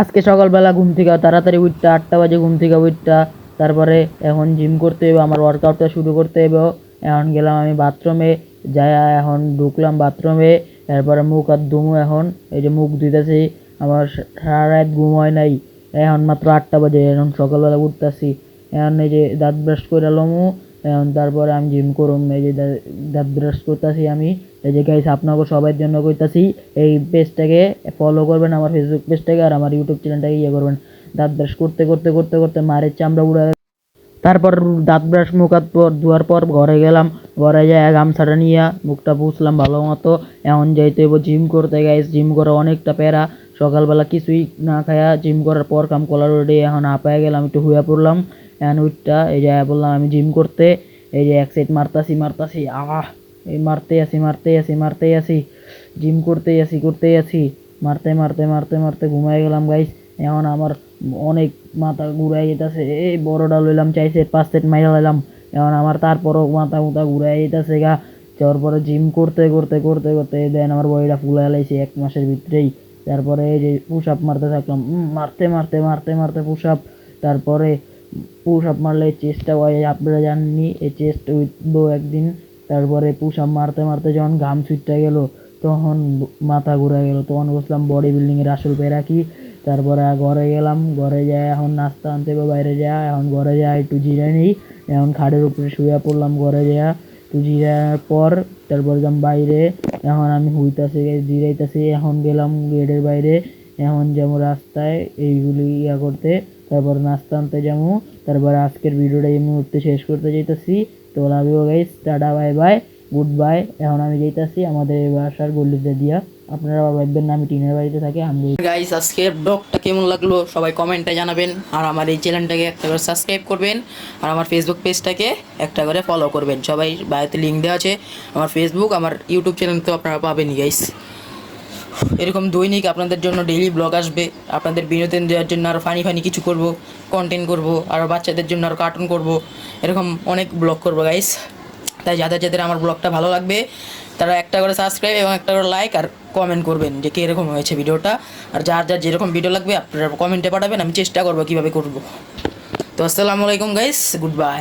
আজকে সকালবেলা ঘুম থেকে তাড়াতাড়ি উঠতে 8টা বাজে ঘুম থেকে উঠতা। তারপরে এখন জিম করতে হইব, আমার ওয়ার্কআউটটা শুরু করতে হইব। এখন গেলাম আমি বাথরুমে, যায়া এখন ঢুকলাম বাথরুমে। তারপরে মুখ হাত ধুমু এখন, এই যে মুখ ধুইতাছি। আমার সারা রাত ঘুম হয় নাই, এখন মাত্র 8টা বাজে, এখন সকালবেলা উঠতাছি। এখন এই যে দাঁত ব্রাশ করে লমু, এখন তারপরে আমি জিম করুম। এই যে দাঁত ব্রাশ করতেছি আমি। এই যে গাইস, আপনাকে সবার জন্য কইতাছি, এই পেজটাকে ফলো করবেন, আমার ফেসবুক পেজটাকে, আর আমার ইউটিউব চ্যানেলটাকে ইয়ে করবেন। দাঁত ব্রাশ করতে করতে করতে করতে মারের চামড়া উড়া। তারপর দাঁত ব্রাশ মুখ হাত ধোয়ার পর ঘরে গেলাম। ঘরে যাই গামছাটা নিয়ে মুখটা পুছলাম ভালো মতো। এখন যাইতে হইব জিম করতে। গাইস, জিম করা অনেকটা প্যারা। সকালবেলা কিছুই না খায়া জিম করার পর কাম কলার রোডে এখন হাঁপায়া গেলাম, একটু শুয়ে পড়লাম। এখন উঠটা এই যে বললাম আমি জিম করতে। এই যে এক সাইড মারতাছি এই মারতেই আছি, জিম করতেই আছি। মারতে ঘুমায় গেলাম গাইস। এখন আমার অনেক মাথা ঘুরাই যেতেছে। এই বড়টা লইলাম 4 সেট 5 সেট মাইরা লাইলাম। এখন আমার তারপরও মাথা মুথা ঘুরাই যেতেছে গা। তারপরে জিম করতে দেন আমার বডিটা ফুলায় লাইছে 1 মাসের ভিতরেই। তারপরে এই যে পুশ আপ মারতে থাকলাম, মারতে পুশ আপ। তারপরে পুশ আপ মারলে চেস্টটা হয়, আপনারা জানেননি, এই চেস্ট উঠবো একদিন। তারপরে পুশ আপ মারতে যখন ঘাম ছুটতে গেল, তখন মাথা ঘুরে গেল, তখন বুঝলাম বডি বিল্ডিং এর আসল প্যারা কি। তারপরে ঘরে গেলাম, ঘরে যাই এখন নাস্তা আনতে হবে বাইরে যাওয়া। এখন ঘরে যাই একটু জিরাই নেই। এখন খাটের উপরে শুয়ে পড়লাম ঘরে যাওয়া, একটু জিরানোর পর তারপর গেলাম বাইরে। এখন আমি হুইতাছি, জিরাইতাছি। এখন গেলাম গেটের বাইরে। এখন যাবো রাস্তায় এইগুলি ইয়া করতে, তারপর নাস্তা আনতে যাবো। তারপর আজকের ভিডিওটা এই মুহূর্তে শেষ করতে যাইতাছি। তো love you guys, tata bye bye, good bye. এখন আমি যাইতাছি আমাদের এই বাসার গল্লিতে দিয়া। আপনারা ভাববেন না আমি টিনের বাড়িতে থাকি, আমি। গাইস, আজকের ব্লগটা কেমন লাগলো সবাই কমেন্টে জানাবেন, আর আমার এই চ্যানেলটাকে একটা করে সাবস্ক্রাইব করবেন, আর আমার ফেসবুক পেজটাকে একটা করে ফলো করবেন। সবাই বায়োতে লিঙ্ক দেওয়া আছে আমার ফেসবুক, আমার ইউটিউব চ্যানেল তো আপনারা পাবেনই গাইস। এরকম দৈনিক আপনাদের জন্য ডেইলি ব্লগ আসবে, আপনাদের বিনোদন দেওয়ার জন্য আরও ফানি কিছু করব, কন্টেন্ট করব, আরও বাচ্চাদের জন্য আরও কার্টুন করব, এরকম অনেক ব্লগ করবো গাইস। তাই যাদের যাদের আমার ব্লগটা ভালো লাগবে তারা একটা করে সাবস্ক্রাইব এবং একটা করে লাইক আর কমেন্ট করবেন যে কীরকম হয়েছে ভিডিওটা। আর যার যার যেরকম ভিডিও লাগবে আপনারা কমেন্টে পাঠাবেন, আমি চেষ্টা করবো কীভাবে করব। তো আসসালামু আলাইকুম গাইস, গুড বাই।